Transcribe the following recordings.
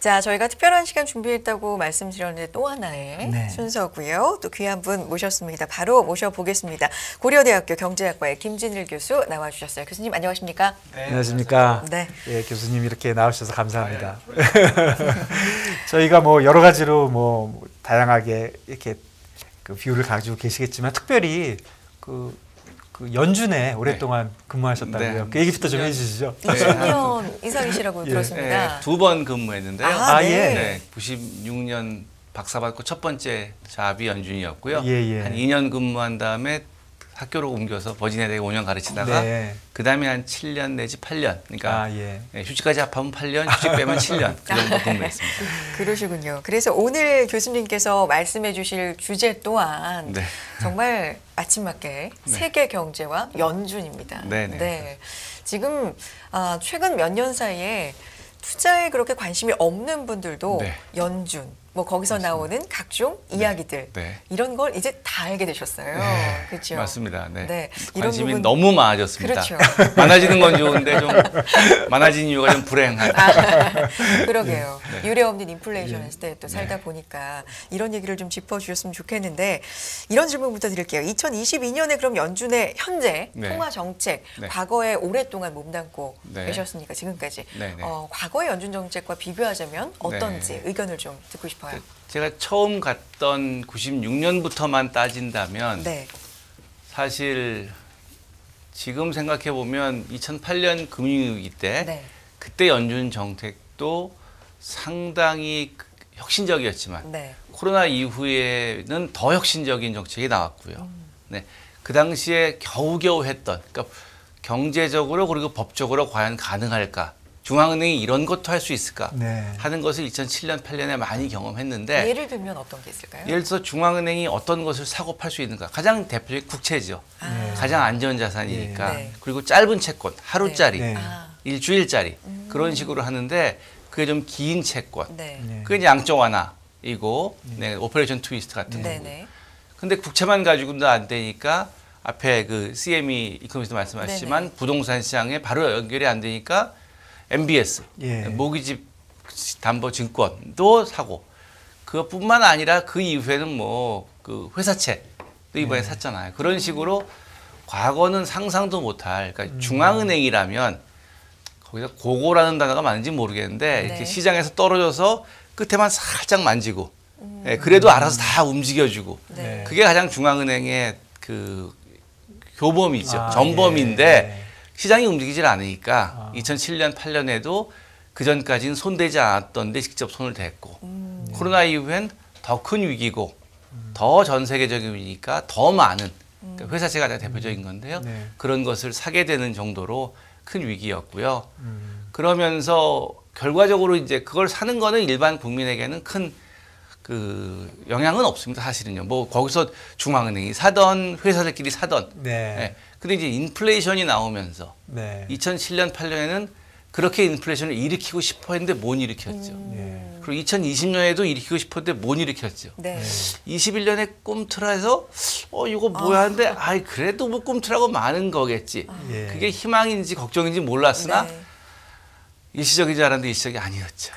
자, 저희가 특별한 시간 준비했다고 말씀드렸는데 또 하나의 네. 순서고요. 또 귀한 분 모셨습니다. 바로 모셔보겠습니다. 고려대학교 경제학과의 김진일 교수 나와주셨어요. 교수님 안녕하십니까? 네, 안녕하십니까? 네. 예, 교수님 이렇게 나오셔서 감사합니다. 저희가 뭐 여러 가지로 뭐 다양하게 이렇게 그 뷰를 가지고 계시겠지만 특별히 그 연준에 오랫동안 근무하셨다고요. 네. 그 얘기부터 좀 해주시죠. 20년 이상이시라고 예. 들었습니다. 2번 근무했는데요. 아, 네. 네, 96년 박사 받고 첫 번째 잡이 연준이었고요. 예. 한 2년 근무한 다음에 학교로 옮겨서 버지니아대에 5년 가르치다가 네. 그 다음에 한 7년 내지 8년. 그러니까 예. 네, 휴직까지 합하면 8년, 휴직 빼면 7년 그 정도 근무했습니다. 그러시군요. 그래서 오늘 교수님께서 말씀해 주실 주제 또한 네. 정말 아침맞게 세계 경제와 연준입니다. 네. 지금 최근 몇 년 사이에 투자에 그렇게 관심이 없는 분들도 네. 연준, 뭐 거기서 나오는 각종 이야기들 네. 이런 걸 이제 다 알게 되셨어요. 네. 그렇죠? 맞습니다. 네. 네. 관심이 부분... 너무 많아졌습니다. 그렇죠. 많아지는 건 좋은데 좀 많아진 이유가 좀 불행한. 그러게요. 네. 유례 없는 인플레이션 시대에 또 살다 보니까 이런 얘기를 좀 짚어주셨으면 좋겠는데 이런 질문부터 드릴게요. 2022년에 그럼 연준의 현재 통화 정책, 과거에 오랫동안 몸담고 계셨으니까 지금까지 과거의 연준 정책과 비교하자면 어떤지 의견을 좀 듣고 싶어요. 제가 처음 갔던 96년부터만 따진다면 사실 지금 생각해 보면 2008년 금융위기 때 그때 연준 정책도 상당히 혁신적이었지만 코로나 이후에는 더 혁신적인 정책이 나왔고요. 그 당시에 겨우겨우 했던 그러니까 경제적으로 그리고 법적으로 과연 가능할까? 중앙은행이 이런 것도 할 수 있을까 하는 것을 2007년, 8년에 많이 경험했는데 예를 들면 어떤 게 있을까요? 예를 들어서 중앙은행이 어떤 것을 사고 팔 수 있는가. 가장 대표적인 국채죠. 가장 안전자산이니까. 그리고 짧은 채권, 하루짜리, 일주일짜리 그런 식으로 하는데 그게 좀 긴 채권. 그게 이제 양적 완화이고 오퍼레이션 트위스트 같은 거고. 근데 국채만 가지고도 안 되니까 앞에 그 CME 이코노미스트 말씀하셨지만 부동산 시장에 바로 연결이 안 되니까 MBS, 모기지 담보 증권도 사고 그것뿐만 아니라 그 이후에는 뭐 그 회사채도 이번에 샀잖아요. 그런 식으로 과거는 상상도 못할 그러니까 중앙은행이라면 거기서 고고라는 단어가 맞는지 모르겠는데 이렇게 시장에서 떨어져서 끝에만 살짝 만지고 그래도 알아서 다 움직여주고 그게 가장 중앙은행의 그 교범이죠. 전범인데 시장이 움직이질 않으니까 2007년, 8년에도 그전까지는 손대지 않았던 데 직접 손을 댔고 코로나 이후엔 더 큰 위기고 더 전 세계적인 위기니까 더 많은 그러니까 회사채가 가장 대표적인 건데요. 그런 것을 사게 되는 정도로 큰 위기였고요. 그러면서 결과적으로 이제 그걸 사는 거는 일반 국민에게는 큰 그 영향은 없습니다. 사실은요. 뭐 거기서 중앙은행이 사던 회사들끼리 사던. 근데 이제 인플레이션이 나오면서 2007년, 8년에는 그렇게 인플레이션을 일으키고 싶어 했는데 못 일으켰죠. 그리고 2020년에도 일으키고 싶었는데 못 일으켰죠. 21년에 꿈틀어서 이거 뭐야 하는데 아이 그래도 뭐 꿈틀하고 많은 거겠지. 그게 희망인지 걱정인지 몰랐으나 일시적인 줄 알았는데 일시적이 아니었죠.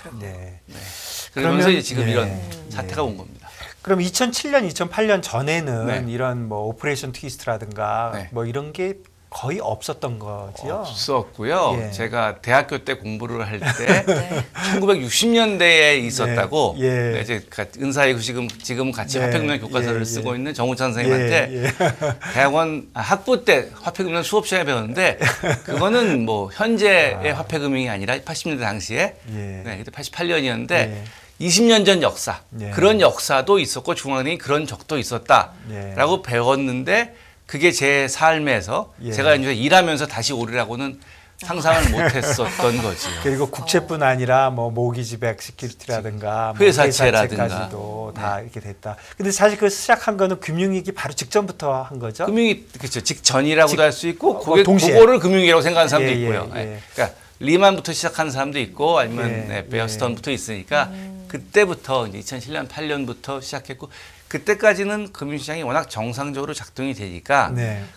그러면서 이제 지금 이런 사태가 온 겁니다. 그럼 2007년, 2008년 전에는 이런 뭐 오퍼레이션 트위스트라든가 뭐 이런 게 거의 없었던 거죠? 없었고요. 제가 대학교 때 공부를 할 때 1960년대에 있었다고 이제 은사이고 지금 같이 화폐금융 교과서를 쓰고 있는 정우찬 선생님한테 대학원 학부 때 화폐금융 수업 시간에 배웠는데 그거는 뭐 현재의 화폐금융이 아니라 80년대 당시에 그때 88년이었는데 20년 전 역사 그런 역사도 있었고 중앙은행이 그런 적도 있었다라고 배웠는데 그게 제 삶에서 제가 이제 일하면서 다시 오리라고는 상상을 못했었던 거죠. 그리고 국채뿐 아니라 뭐 모기지백 시큐리티라든가 회사채라든가 다 이렇게 됐다. 근데 사실 그 시작한 거는 금융위기 바로 직전부터 한 거죠. 금융위 그렇죠. 직전이라고도 할 수 있고 그거를 금융위기라고 생각하는 사람도 있고요. 그러니까 리만부터 시작하는 사람도 있고 아니면 베어스턴부터 있으니까 그때부터 이제 2007년 8년부터 시작했고 그때까지는 금융시장이 워낙 정상적으로 작동이 되니까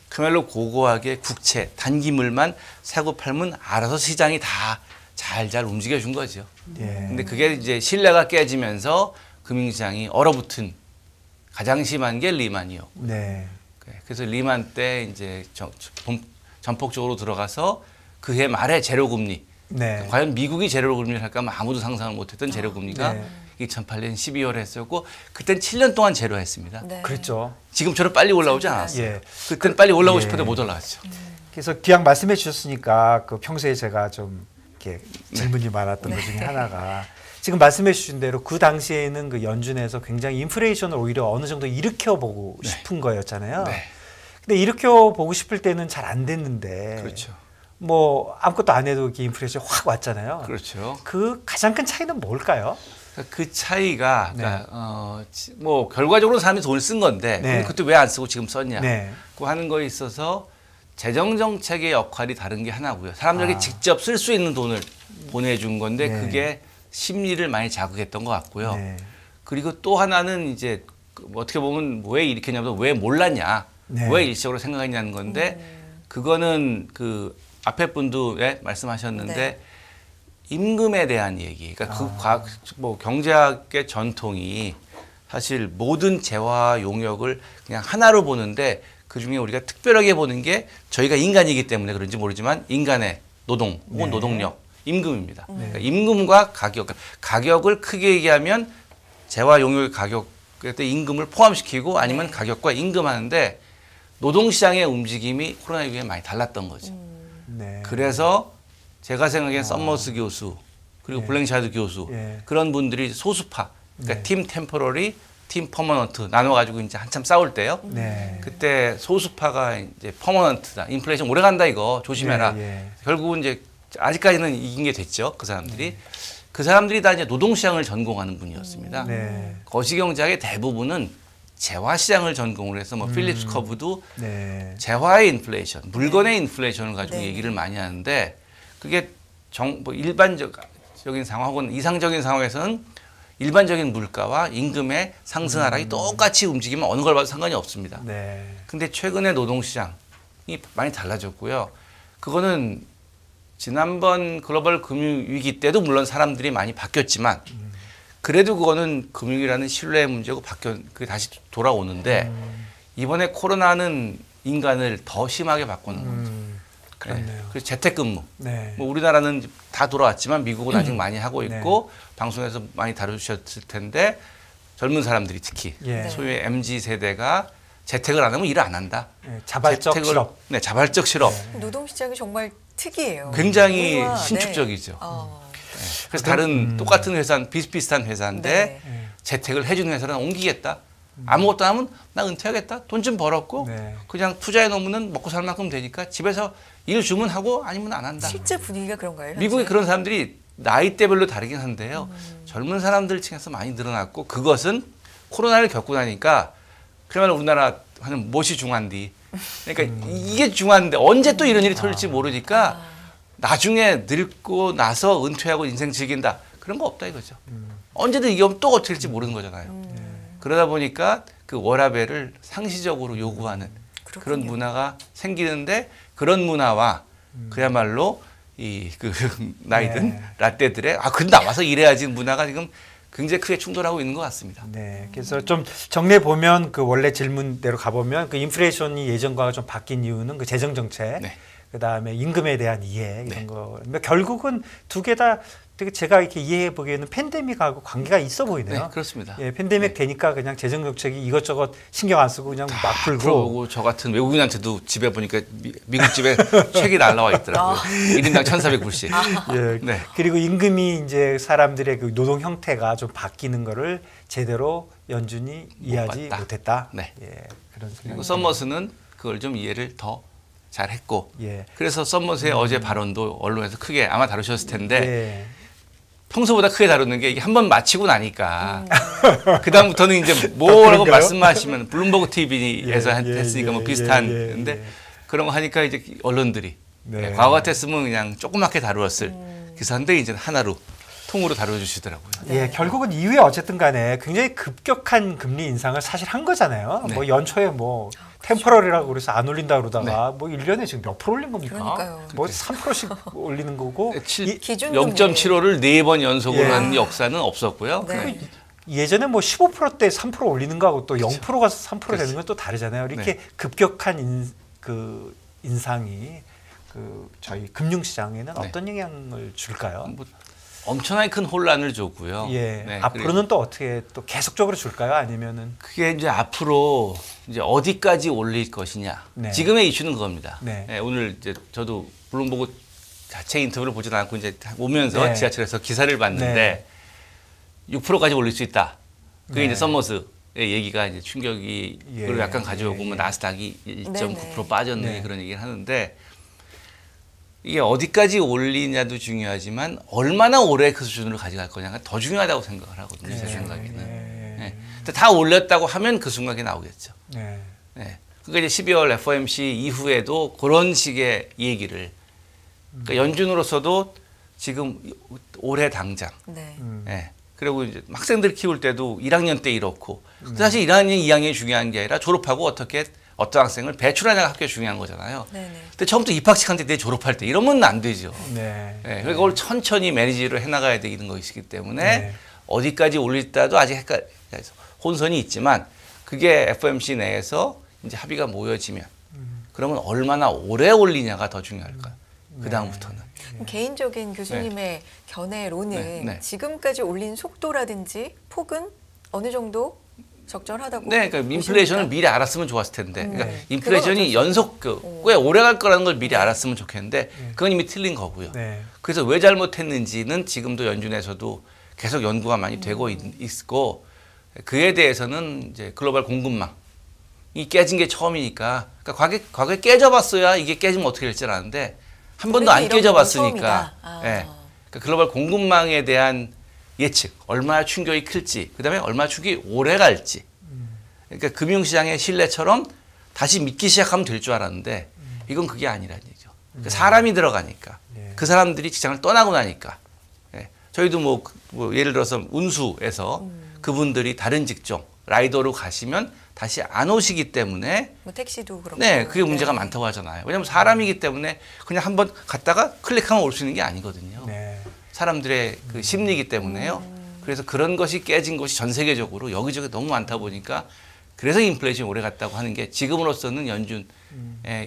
그야말로 고고하게 국채, 단기물만 사고 팔면 알아서 시장이 다 잘 움직여준 거죠. 근데 그게 이제 신뢰가 깨지면서 금융시장이 얼어붙은 가장 심한 게 리만이요. 그래서 리만 때 이제 전폭적으로 들어가서 그해 말에 제로금리. 과연 미국이 제로금리를 할까 하면 아무도 상상을 못했던 제로금리가 2008년 12월에 했었고 그땐 7년 동안 제로했습니다. 그렇죠. 지금처럼 빨리 올라오지 않았어요. 그때는 빨리 올라오고 싶어도 못 올라왔죠. 그래서 기왕 말씀해 주셨으니까 그 평소에 제가 좀 이렇게 질문이 많았던 것 중에 하나가 지금 말씀해 주신 대로 그 당시에는 그 연준에서 굉장히 인플레이션을 오히려 어느 정도 일으켜보고 싶은 거였잖아요. 근데 일으켜보고 싶을 때는 잘 안 됐는데 그렇죠. 뭐 아무것도 안 해도 이렇게 인플레이션이 확 왔잖아요. 그렇죠. 그 가장 큰 차이는 뭘까요? 그 차이가 그러니까 뭐 결과적으로 사람이 돈을 쓴 건데 그때 왜 안 쓰고 지금 썼냐 그 하는 거에 있어서 재정 정책의 역할이 다른 게 하나고요. 사람들에게 직접 쓸 수 있는 돈을 보내준 건데 그게 심리를 많이 자극했던 것 같고요. 그리고 또 하나는 이제 어떻게 보면 왜 일으켰냐면 왜 몰랐냐, 왜 일시적으로 생각했냐는 건데 그거는 그 앞에 분도 말씀하셨는데 임금에 대한 얘기. 그러니까 뭐 경제학의 전통이 사실 모든 재화 용역을 그냥 하나로 보는데 그 중에 우리가 특별하게 보는 게 저희가 인간이기 때문에 그런지 모르지만 인간의 노동 혹은 노동력, 임금입니다. 그러니까 임금과 가격을 크게 얘기하면 재화 용역의 가격 그때 임금을 포함시키고 아니면 가격과 임금 하는데 노동시장의 움직임이 코로나19에 많이 달랐던 거죠. 그래서 제가 생각엔 썸머스 교수 그리고 블랭샤드 교수 그런 분들이 소수파 그러니까 팀 템포러리, 팀 퍼머넌트 나눠가지고 이제 한참 싸울 때요. 그때 소수파가 이제 퍼머넌트다, 인플레이션 오래 간다 이거 조심해라. 결국은 이제 아직까지는 이긴 게 됐죠. 그 사람들이 다 이제 노동시장을 전공하는 분이었습니다. 거시경제학의 대부분은 재화시장을 전공을 해서 뭐 필립스 커브도 재화의 인플레이션, 물건의 인플레이션을 가지고 얘기를 많이 하는데 그게 뭐 일반적인 상황 혹은 이상적인 상황에서는 일반적인 물가와 임금의 상승 하락이 똑같이 움직이면 어느 걸 봐도 상관이 없습니다. 근데 최근에 노동시장이 많이 달라졌고요. 그거는 지난번 글로벌 금융위기 때도 물론 사람들이 많이 바뀌었지만 그래도 그거는 금융이라는 신뢰의 문제고 그게 다시 돌아오는데 이번에 코로나는 인간을 더 심하게 바꾸는 거죠. 그렇네요. 그래서 재택근무. 뭐 우리나라는 다 돌아왔지만 미국은 아직 많이 하고 있고 방송에서 많이 다루셨을 텐데 젊은 사람들이 특히 소위 MZ 세대가 재택을 안 하면 일을 안 한다. 자발적 실업. 자발적 실업. 노동시장이 정말 특이해요. 굉장히 신축적이죠. 그래서 다른 똑같은 회사, 비슷비슷한 회사인데 재택을 해주는 회사는 옮기겠다. 아무것도 안 하면 나 은퇴하겠다. 돈 좀 벌었고 그냥 투자해 놓으면 먹고 살 만큼 되니까 집에서 일 주문하고 아니면 안 한다. 실제 분위기가 그런가요? 현재? 미국에 그런 사람들이 나이대별로 다르긴 한데요. 젊은 사람들 층에서 많이 늘어났고 그것은 코로나를 겪고 나니까 그러면 우리나라 하는 무엇이 중요한디. 그러니까 이게 중요한데 언제 또 이런 일이 터질지 모르니까 나중에 늙고 나서 은퇴하고 인생 즐긴다. 그런 거 없다 이거죠. 언제든 이게 오면 또 어떻게 될지 모르는 거잖아요. 그러다 보니까 그 워라밸을 상시적으로 요구하는 그런 문화가 생기는데 그런 문화와 그야말로 그 나이든 라떼들의 근데 나와서 일해야지 문화가 지금 굉장히 크게 충돌하고 있는 것 같습니다. 그래서 좀 정리해 보면 그 원래 질문대로 가보면 그 인플레이션이 예전과 좀 바뀐 이유는 그 재정 정책, 그 다음에 임금에 대한 이해 이런 거. 결국은 두 개 다 되게 제가 이렇게 이해해 보기에는 팬데믹하고 관계가 있어 보이네요. 그렇습니다. 팬데믹 되니까 그냥 재정 정책이 이것저것 신경 안 쓰고 그냥 막 풀고. 그러고 저 같은 외국인한테도 집에 보니까 미국 집에 책이 날라와 있더라고요. 1인당 1,400불씩. 그리고 임금이 이제 사람들의 그 노동 형태가 좀 바뀌는 거를 제대로 연준이 이해하지 못했다. 그런 그리고 썸머스는 그걸 좀 이해를 더 잘했고. 그래서 썸머스의 어제 발언도 언론에서 크게 아마 다루셨을 텐데. 평소보다 크게 다루는 게 이게 한번 마치고 나니까 그 다음부터는 이제 뭐라고 말씀하시면 블룸버그 TV에서 했으니까 뭐 비슷한데 그런 거 하니까 이제 언론들이 과거 같았으면 그냥 조그맣게 다루었을 기사인데 이제 하나로 통으로 다뤄주시더라고요. 예, 결국은 이후에 어쨌든 간에 굉장히 급격한 금리 인상을 사실 한 거잖아요. 네. 뭐 연초에 뭐 템퍼럴이라고 그래서 안 올린다 그러다가 네. 뭐 1년에 지금 몇 프로 올린 겁니까? 그러니까요. 뭐 3%씩 올리는 거고. 기준 0.75를 4번 연속으로 예. 한 역사는 없었고요. 네. 예전에 뭐 15%대 3% 올리는 거하고 또 그렇죠. 0%가 3% 되는 그렇죠. 건 또 다르잖아요. 이렇게 급격한 인상이 저희 금융시장에는 네. 어떤 영향을 줄까요? 뭐 엄청나게 큰 혼란을 줬고요. 예. 네, 앞으로는 또 어떻게 또 계속적으로 줄까요? 아니면은 그게 이제 앞으로 이제 어디까지 올릴 것이냐. 네. 지금의 이슈는 그겁니다. 네. 네, 오늘 이제 저도 블룸버그 자체 인터뷰를 보진 않고 이제 오면서 네. 지하철에서 기사를 봤는데 6%까지 올릴 수 있다. 그게 네. 이제 썸머스의 얘기가 이제 충격이 예. 그걸 약간 가져오고 예. 뭐 나스닥이 1.9% 네네. 빠졌네 네. 그런 얘기를 하는데 이게 어디까지 올리냐도 중요하지만 얼마나 오래 그 수준으로 가져갈 거냐가 더 중요하다고 생각을 하거든요. 제 생각에는. 네. 근데 다 올렸다고 하면 그 순간에 나오겠죠. 네. 네. 그러니까 이제 12월 FOMC 이후에도 그런 식의 얘기를 그러니까 연준으로서도 지금 올해 당장 네. 네. 그리고 이제 학생들 키울 때도 1학년 때 이렇고 사실 1학년, 2학년이 중요한 게 아니라 졸업하고 어떻게 어떤 학생을 배출하냐가 학교에 중요한 거잖아요. 네네. 근데 처음부터 입학식한테 내 졸업할 때 이러면 안 되죠. 네. 네. 그러니까 그걸 천천히 매니지를 해나가야 되는 것이기 때문에 네. 어디까지 올릴다도 아직 혼선이 있지만 그게 FOMC 내에서 이제 합의가 모여지면 그러면 얼마나 오래 올리냐가 더 중요할까요? 그 다음부터는. 그럼 개인적인 교수님의 견해로는 네, 네. 지금까지 올린 속도라든지 폭은 어느 정도 적절하다고 네, 그러니까 인플레이션을 미리 알았으면 좋았을 텐데, 그러니까 네. 인플레이션이 그건 연속 꽤 오래 갈 거라는 걸 미리 알았으면 좋겠는데, 그건 이미 틀린 거고요. 네. 그래서 왜 잘못했는지는 지금도 연준에서도 계속 연구가 많이 되고 있고, 그에 대해서는 이제 글로벌 공급망이 깨진 게 처음이니까, 그러니까 과거에 깨져봤어야 이게 깨지면 어떻게 될지 아는데 한 번도 안 깨져봤으니까, 네. 그러니까 글로벌 공급망에 대한 예측, 얼마나 충격이 클지, 그다음에 얼마나 충격이 오래 갈지. 그러니까 금융시장의 신뢰처럼 다시 믿기 시작하면 될 줄 알았는데 이건 그게 아니라는 얘기죠. 그러니까 사람이 들어가니까 그 사람들이 직장을 떠나고 나니까 저희도 뭐 예를 들어서 운수에서 그분들이 다른 직종 라이더로 가시면 다시 안 오시기 때문에 뭐 택시도 그렇고 네, 그게 문제가 많다고 하잖아요. 왜냐하면 사람이기 때문에 그냥 한번 갔다가 클릭하면 올 수 있는 게 아니거든요. 네. 사람들의 그 심리이기 때문에요. 그래서 그런 것이 깨진 것이 전 세계적으로 여기저기 너무 많다 보니까 그래서 인플레이션이 오래 갔다고 하는 게 지금으로서는 연준에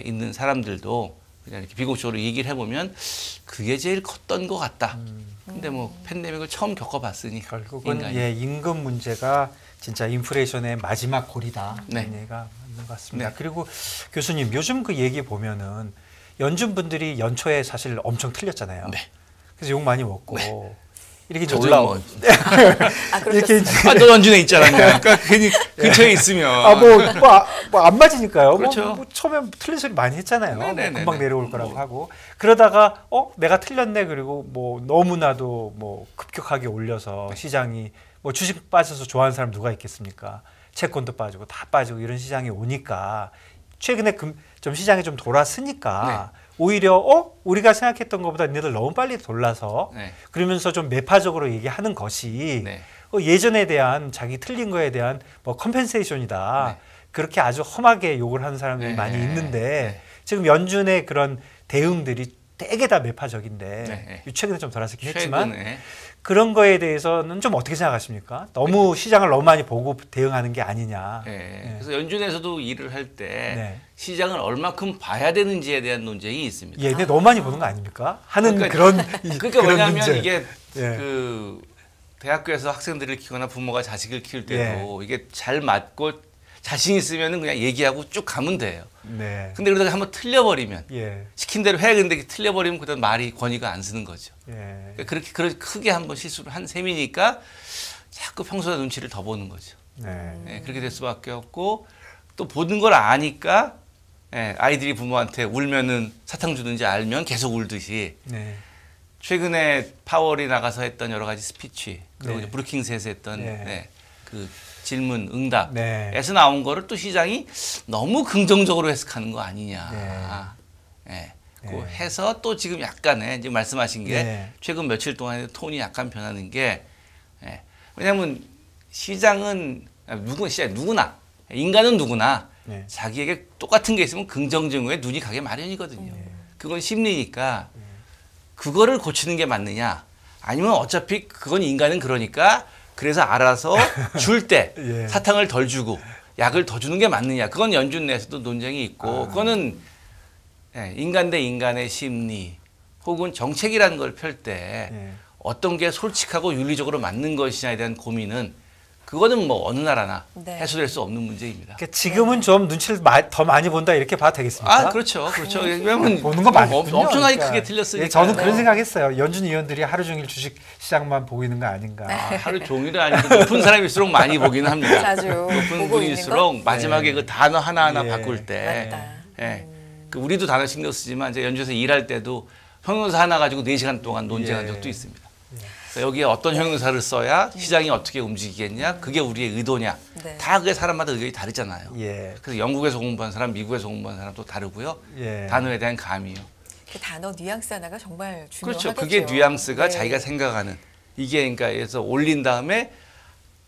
있는 사람들도 그냥 이렇게 비공식적으로 얘기를 해보면 그게 제일 컸던 것 같다. 근데 뭐 팬데믹을 처음 겪어봤으니 결국은 인간이. 임금 문제가 진짜 인플레이션의 마지막 골이다. 네. 이런 얘기가 맞는 것 같습니다. 네. 그리고 교수님 요즘 그 얘기 보면은 연준 분들이 연초에 사실 엄청 틀렸잖아요. 네. 그래서 욕 많이 먹고 이렇게 이제 저도 올라오고 뭐 이렇게 이제 너 연준에 있잖아요. 그러니까 근처에 있으면 뭐 안 맞으니까요. 그렇죠. 뭐 처음에 틀린 소리 많이 했잖아요. 뭐 네네네네. 금방 내려올 거라고 하고 그러다가 내가 틀렸네 그리고 뭐 너무나도 뭐 급격하게 올려서 시장이 뭐 주식 빠져서 좋아하는 사람 누가 있겠습니까? 채권도 빠지고 다 빠지고 이런 시장이 오니까 최근에 좀 시장이 좀 돌았으니까 오히려 우리가 생각했던 것보다 얘네들 너무 빨리 돌라서 그러면서 좀 매파적으로 얘기하는 것이 예전에 대한 자기 틀린 거에 대한 뭐 컴펜세이션이다. 그렇게 아주 험하게 욕을 하는 사람들이 많이 있는데 지금 연준의 그런 대응들이 되게 다 매파적인데 최근에 좀 돌아섰긴 했지만 그런 거에 대해서는 좀 어떻게 생각하십니까? 너무 시장을 너무 많이 보고 대응하는 게 아니냐. 그래서 연준에서도 일을 할 때 시장을 얼마큼 봐야 되는지에 대한 논쟁이 있습니다. 근데 너무 많이 보는 거 아닙니까? 하는 그러니까 그런 왜냐하면 문제. 이게 그 대학교에서 학생들을 키우거나 부모가 자식을 키울 때도 이게 잘 맞고 자신 있으면은 그냥 얘기하고 쭉 가면 돼요. 근데 그러다가 한번 틀려버리면 시킨 대로 해야 되는데 틀려버리면 그다음 말이 권위가 안 쓰는 거죠. 그러니까 그렇게 크게 한번 실수를 한 셈이니까 자꾸 평소에 눈치를 더 보는 거죠. 그렇게 될 수밖에 없고 또 보는 걸 아니까 아이들이 부모한테 울면은 사탕 주는지 알면 계속 울듯이 최근에 파월이 나가서 했던 여러 가지 스피치 그리고 이제 브루킹스에서 했던 그 질문 응답에서 나온 거를 또 시장이 너무 긍정적으로 해석하는 거 아니냐. 있고 예. 해서 또 지금 약간의 지금 말씀하신 게 예. 최근 며칠 동안의 톤이 약간 변하는 게 예. 왜냐하면 시장은 누구나 인간은 누구나 예. 자기에게 똑같은 게 있으면 긍정적으로 눈이 가게 마련이거든요. 그건 심리니까 그거를 고치는 게 맞느냐 아니면 어차피 그건 인간은 그러니까 그래서 알아서 줄 때 예. 사탕을 덜 주고 약을 더 주는 게 맞느냐 그건 연준 내에서도 논쟁이 있고 그거는 예, 인간 대 인간의 심리 혹은 정책이라는 걸 펼 때 예. 어떤 게 솔직하고 윤리적으로 맞는 것이냐에 대한 고민은 그거는 뭐 어느 나라나 네. 해소될 수 없는 문제입니다. 그러니까 지금은 좀 눈치를 더 많이 본다 이렇게 봐도 되겠습니까? 아 그렇죠, 그렇죠. 왜냐면 보는 거 많군요. 엄청나게 그러니까. 크게 틀렸으니까. 예, 저는 그런 생각했어요. 연준 위원들이 하루 종일 주식 시장만 보고 있는 거 아닌가. 하루 종일은 아니고 높은 사람일수록 많이 보기는 합니다. 자주 높은 보고 분일수록 있는 마지막에 예. 그 단어 하나하나 예. 바꿀 때 맞다. 예. 그 우리도 단어 신경 쓰지만 이제 연주에서 일할 때도 형용사 하나 가지고 4시간 동안 논쟁한 예. 적도 있습니다. 그래서 여기에 어떤 형용사를 써야 시장이 어떻게 움직이겠냐, 그게 우리의 의도냐, 네. 다 그게 사람마다 의견이 다르잖아요. 예. 그래서 영국에서 공부한 사람, 미국에서 공부한 사람도 다르고요. 예. 단어에 대한 감이요. 그 단어 뉘앙스 하나가 정말 중요하겠죠. 그렇죠. 그게 뉘앙스가 네. 자기가 생각하는 이게 그러니까 해서 올린 다음에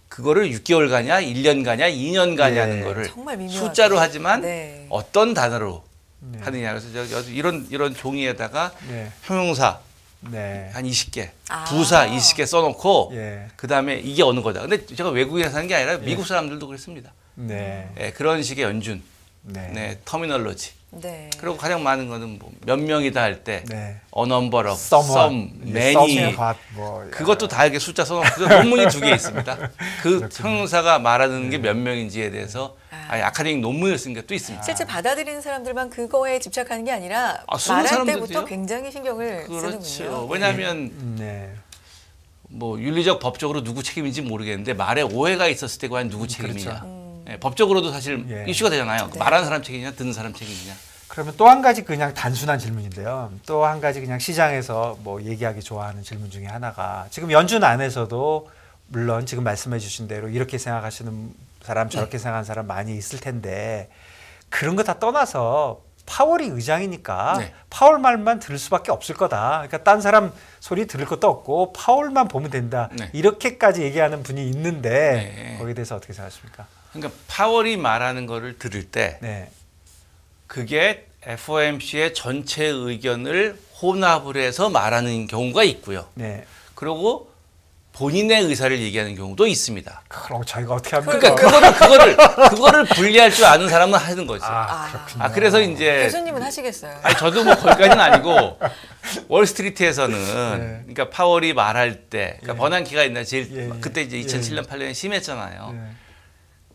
그거를 6개월 가냐, 1년 가냐, 2년 가냐는 예. 거를 정말 미묘하게. 숫자로 하지만 네. 어떤 단어로 네. 하느냐. 그래서 이런 종이에다가 네. 형용사 네. 한 20개, 아. 부사 20개 써놓고 예. 그다음에 이게 어느 거다. 근데 제가 외국인에서 하는 게 아니라 미국 사람들도 그랬습니다. 네. 예, 그런 식의 연준, 네. 네, 터미널로지. 네. 그리고 가장 많은 거는 뭐 몇 명이다 할 때 네. a number of, Someone, some, many 뭐 그것도 다 이렇게 숫자 써놓고 논문이 2개 있습니다. 그 그렇군요. 형용사가 말하는 게 몇 명인지에 대해서 아카데믹 논문을 쓴 게 또 있습니다. 실제 받아들이는 사람들만 그거에 집착하는 게 아니라 쓰는 말할 사람들도요? 때부터 굉장히 신경을 그렇죠. 쓰는군요. 왜냐하면 네. 뭐 윤리적 법적으로 누구 책임인지 모르겠는데 말에 오해가 있었을 때 과연 누구 책임이냐. 음. 예, 법적으로도 사실 예. 이슈가 되잖아요. 네. 말하는 사람 책임이냐, 듣는 사람 책임이냐. 그러면 또 한 가지 그냥 단순한 질문인데요. 또 한 가지 그냥 시장에서 뭐 얘기하기 좋아하는 질문 중에 하나가 지금 연준 안에서도 물론 지금 말씀해 주신 대로 이렇게 생각하시는 사람 저렇게 생각하는 사람 많이 있을 텐데 그런 거 다 떠나서 파월이 의장이니까 네. 파월 말만 들을 수밖에 없을 거다. 그러니까 딴 사람 소리 들을 것도 없고 파월만 보면 된다. 네. 이렇게까지 얘기하는 분이 있는데 네. 거기에 대해서 어떻게 생각하십니까? 그러니까 파월이 말하는 거를 들을 때 네. 그게 FOMC의 전체 의견을 혼합을 해서 말하는 경우가 있고요. 네. 그리고 본인의 의사를 얘기하는 경우도 있습니다. 그럼 저희가 어떻게 합니까? 그러니까 그거를 분리할 줄 아는 사람은 하는 거죠. 그렇군요. 그래서 이제 교수님은 하시겠어요. 아니 저도 뭐 거기까지는 아니고 월스트리트에서는 네. 그러니까 파월이 말할 때 그러니까 예. 버난키가 있나 제일 예, 예. 그때 이제 2007년 8년에 심했잖아요. 네.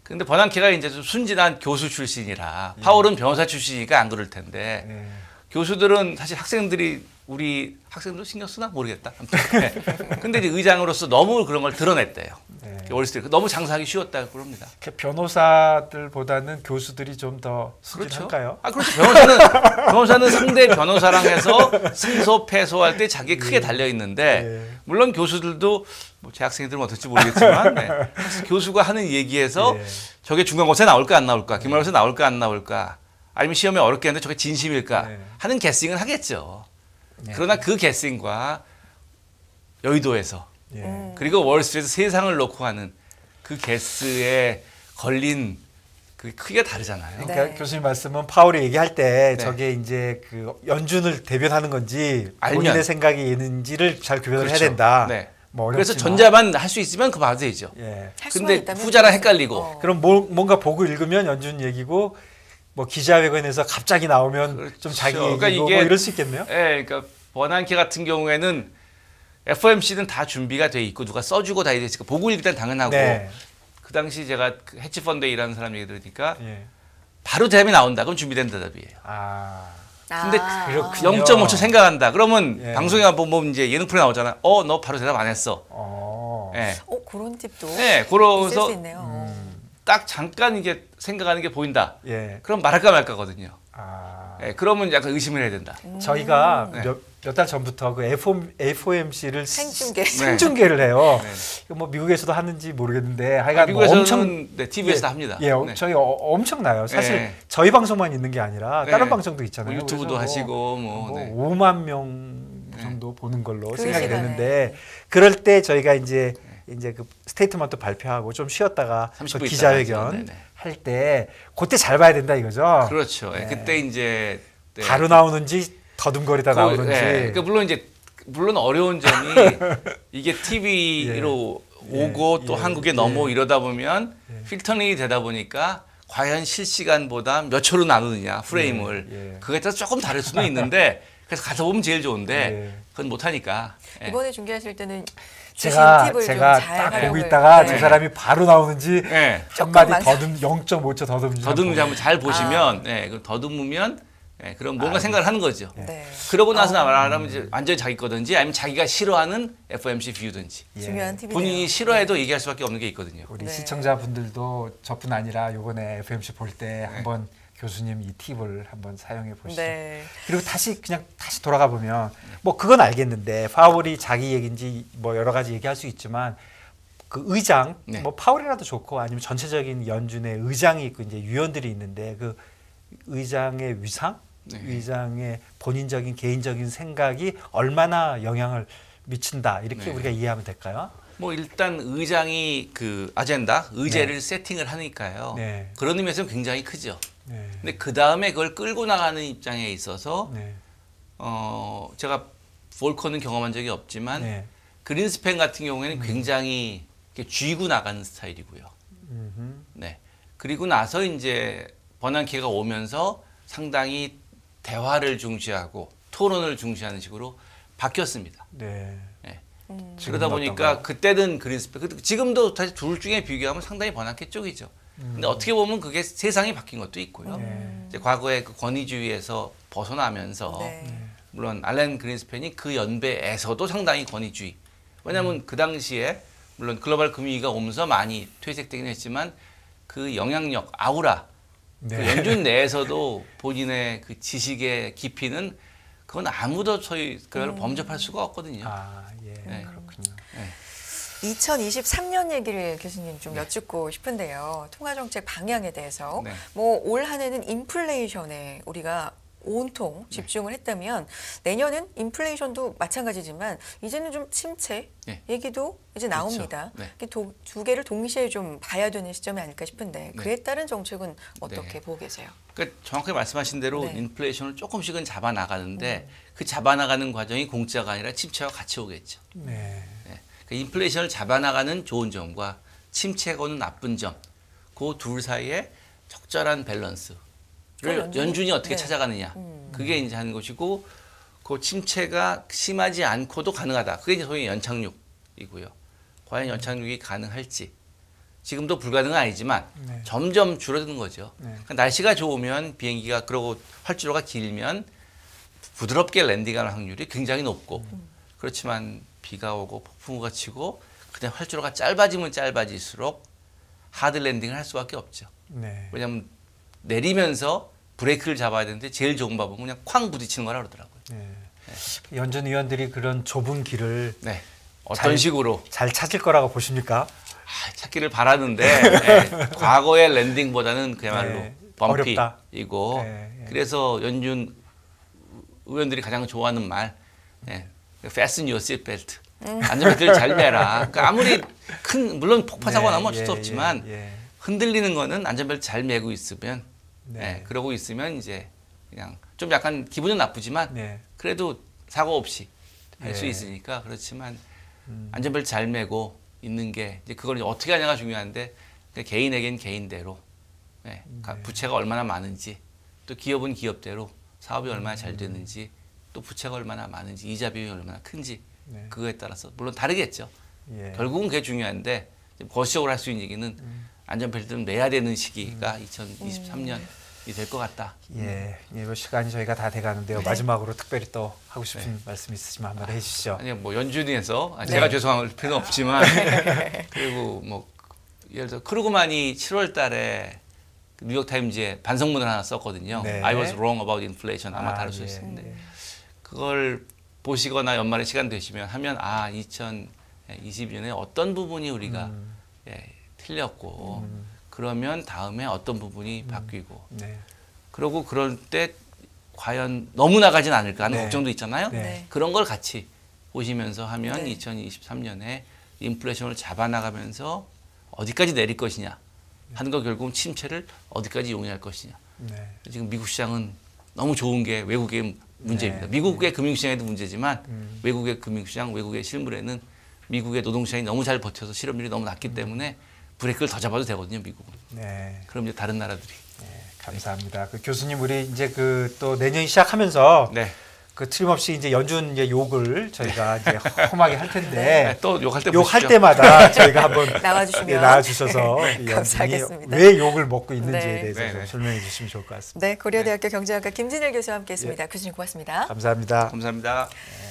근데 버난키가 이제 좀 순진한 교수 출신이라 파월은 변호사 출신이니까 안 그럴 텐데 네. 교수들은 사실 학생들이 우리 학생들 신경 쓰나 모르겠다. 아무튼. 네. 근데 이제 의장으로서 너무 그런 걸 드러냈대요. 네. 월스트리트 너무 장사하기 쉬웠다고 그럽니다. 변호사들보다는 교수들이 좀 더 순진할까요? 그렇죠. 변호사는 상대 변호사랑 해서 승소 패소할 때 자기 크게 달려 있는데 예. 물론 교수들도 뭐 제 학생들은 어떨지 모르겠지만 네. 교수가 하는 얘기에서 예. 저게 중간고사에 나올까 안 나올까, 기말고사에 나올까 안 나올까, 아니면 시험에 어렵게 하는데 저게 진심일까 네. 하는 게싱을 하겠죠. 네. 그러나 그 게싱과 여의도에서 예. 그리고 월스트리트에서 세상을 놓고 하는 그 게스에 걸린 그 크기가 다르잖아요. 그러니까 네. 교수님 말씀은 파월이 얘기할 때 네. 저게 이제 그 연준을 대변하는 건지 알면. 본인의 생각이 있는지를 잘 구별을 그렇죠. 해야 된다. 네. 뭐 그래서 어렵지만. 전자만 할 수 있으면 그거 봐도 되죠. 예. 할 수만 근데 있다면 후자랑 좋겠어요. 헷갈리고. 그럼 뭔가 보고 읽으면 연준 얘기고 뭐 기자회견에서 갑자기 나오면 그렇죠. 좀 자기 얘기고 그러니까 이게- 뭐 이럴 수 있겠네요. 예, 그러니까 버난키 같은 경우에는 FOMC는 다 준비가 돼 있고 누가 써주고 다 있으니까 보고 일단 당연하고 네. 그 당시 제가 그 해치펀드에 일하는 사람 얘기 들으니까 예. 바로 대답이 나온다. 그럼 준비된 대답이에요. 아. 근데 그렇군요. 0.5초 생각한다. 그러면 예. 방송에 보면 이제 예능 프로 나오잖아. 너 바로 대답 안 했어. 예. 그런 팁도 네, 있을 그러면서 수 있네요. 딱 잠깐 이게 생각하는 게 보인다. 예. 그럼 말할까 말까거든요. 아. 예, 그러면 약간 의심을 해야 된다. 저희가 네. 몇 달 전부터 그 FOMC를 생중계를 해요. 네. 뭐 미국에서도 하는지 모르겠는데 하여간 미국에서는 엄청 네, TV에서 합니다. 예, 네. 저희 엄청나요. 사실 네. 저희 방송만 있는 게 아니라 다른 방송도 있잖아요. 뭐 유튜브도 하시고 뭐 네. 네. 5만 명 정도 보는 걸로 그 생각이 시간에. 되는데 그럴 때 저희가 이제 그 스테이트먼트 발표하고 좀 쉬었다가 그 기자회견 할 때 그때 잘 봐야 된다 이거죠. 그렇죠. 네. 그때 이제 네. 바로 나오는지 더듬거리다 나오는지. 그러니까 물론 어려운 점이 이게 TV로 오고 또 한국에 넘어 이러다 보면 필터링이 되다 보니까 과연 실시간보다 몇 초로 나누느냐 프레임을 그거에 따라서 조금 다를 수는 있는데 그래서 가서 보면 제일 좋은데 그건 못하니까. 이번에 중계하실 때는 제가 딱 보고 있다가 저 사람이 바로 나오는지 한 마디 0.5초 더듬는지 한번 잘 보시면 그럼 더듬으면 그럼 뭔가 생각을 하는 거죠. 그러고 나서 말하면 이제 완전히 자기 거든지 아니면 자기가 싫어하는 FOMC 뷰든지 중요한 팁이네요. 본인이 싫어해도 얘기할 수밖에 없는 게 있거든요. 우리 시청자분들도 저뿐 아니라 이번에 FOMC 볼 때 한번 교수님 이 팁을 한번 사용해 보시죠. 그리고 다시 돌아가 보면 뭐 그건 알겠는데 파월이 자기 얘기인지 뭐 여러 가지 얘기할 수 있지만 그 의장 뭐 파월이라도 좋고 아니면 전체적인 연준의 의장이 있고 이제 위원들이 있는데 그 의장의 위상, 의장의 본인적인 개인적인 생각이 얼마나 영향을 미친다 이렇게 우리가 이해하면 될까요? 뭐 일단 의장이 그 아젠다, 의제를 세팅을 하니까요. 그런 의미에서는 굉장히 크죠. 근데 그 다음에 그걸 끌고 나가는 입장에 있어서 제가 볼컨은 경험한 적이 없지만 그린스팬 같은 경우에는 굉장히 이렇게 쥐고 나가는 스타일이고요. 그리고 나서 이제 버난키가 오면서 상당히 대화를 중시하고 토론을 중시하는 식으로 바뀌었습니다. 그러다 보니까 그때는 그린스팬, 지금도 사실 둘 중에 비교하면 상당히 버난키 쪽이죠. 근데 어떻게 보면 그게 세상이 바뀐 것도 있고요. 이제 과거의 그 권위주의에서 벗어나면서 물론 알렌 그린스팬이 그 연배에서도 상당히 권위주의. 왜냐하면 그 당시에 물론 글로벌 금융위기가 오면서 많이 퇴색되긴 했지만 그 영향력, 아우라, 그 연준 내에서도 본인의 그 지식의 깊이는 그건 아무도 그걸 범접할 수가 없거든요. 그렇군요. 2023년 얘기를 교수님 좀 여쭙고 싶은데요. 통화정책 방향에 대해서 뭐 올 한 해는 인플레이션에 우리가 온통 집중을 했다면 내년은 인플레이션도 마찬가지지만 이제는 좀 침체 얘기도 이제 나옵니다. 두 개를 동시에 좀 봐야 되는 시점이 아닐까 싶은데 그에 따른 정책은 어떻게 보고 계세요? 그러니까 정확하게 말씀하신 대로 인플레이션을 조금씩은 잡아나가는데 그 잡아나가는 과정이 공짜가 아니라 침체와 같이 오겠죠. 인플레이션을 잡아나가는 좋은 점과 침체가 오는 나쁜 점, 그 둘 사이에 적절한 밸런스를 연준이 어떻게 찾아가느냐, 그게 이제 하는 것이고, 그 침체가 심하지 않고도 가능하다. 그게 이제 소위 연착륙이고요. 과연 연착륙이 가능할지, 지금도 불가능은 아니지만 점점 줄어드는 거죠. 그러니까 날씨가 좋으면 비행기가 그러고 활주로가 길면 부드럽게 랜딩하는 확률이 굉장히 높고, 그렇지만 비가 오고 폭풍우가 치고 그냥 활주로가 짧아지면 짧아질수록 하드 랜딩을 할 수밖에 없죠. 왜냐하면 내리면서 브레이크를 잡아야 되는데 제일 좋은 방법은 그냥 쾅 부딪히는 거라 그러더라고요. 연준 위원들이 그런 좁은 길을 어떤 식으로 잘 찾을 거라고 보십니까? 찾기를 바라는데 과거의 랜딩보다는 그야말로 범피이고 그래서 연준 의원들이 가장 좋아하는 말 Fasten your seatbelt. 안전벨트를 잘 매라. 그러니까 아무리 물론 폭파 사고 나면 어쩔 수 없지만 흔들리는 거는 안전벨트 잘 매고 있으면 그러고 있으면 이제 그냥 좀 약간 기분은 나쁘지만 그래도 사고 없이 할 수 있으니까 그렇지만 안전벨트 잘 매고 있는 게 이제 그걸 어떻게 하냐가 중요한데 개인에겐 개인대로 부채가 얼마나 많은지 또 기업은 기업대로 사업이 얼마나 잘 되는지 또 부채가 얼마나 많은지 이자 비용이 얼마나 큰지 그거에 따라서 물론 다르겠죠. 결국은 그게 중요한데 거시적으로 할 수 있는 얘기는 안전벨트를 매야 되는 시기가 2023년이 될 것 같다. 뭐 시간이 저희가 다 돼가는데요. 마지막으로 특별히 또 하고 싶은 말씀 있으시면 한번 해주시죠. 아니 뭐 연준에서 제가 죄송할 필요는 없지만 그리고 뭐 예를 들어 크루그만이 7월달에 뉴욕타임즈에 반성문을 하나 썼거든요. I was wrong about inflation 아마 다룰 수 있었는데 그걸 보시거나 연말에 시간 되시면 하면 2022년에 어떤 부분이 우리가 틀렸고 그러면 다음에 어떤 부분이 바뀌고 네. 그러고 그럴 때 과연 너무 나가진 않을까 하는 네. 걱정도 있잖아요. 네. 그런 걸 같이 보시면서 하면 네. 2023년에 인플레이션을 잡아나가면서 어디까지 내릴 것이냐 하는 거 결국은 침체를 어디까지 용인할 것이냐. 네. 지금 미국 시장은 너무 좋은 게 외국의 문제입니다. 네. 미국의 금융시장에도 문제지만 외국의 금융시장, 외국의 실물에는 미국의 노동시장이 너무 잘 버텨서 실업률이 너무 낮기 때문에 브레이크를 더 잡아도 되거든요, 미국은. 네. 그럼 이제 다른 나라들이. 네, 감사합니다. 그 교수님 우리 이제 그 또 내년 시작하면서 네. 그 틀림없이 이제 연준 이제 욕을 저희가 이제 험하게 할 텐데 네, 또 욕할 때 욕할 보시죠. 때마다 저희가 한번 나와주시면 예, 나와주셔서 이 감사하겠습니다. 연준이 왜 욕을 먹고 있는지에 네. 대해서 네, 좀 네. 설명해 주시면 좋을 것 같습니다. 네, 고려대학교 경제학과 김진일 교수와 함께했습니다. 교수님 고맙습니다. 감사합니다. 감사합니다.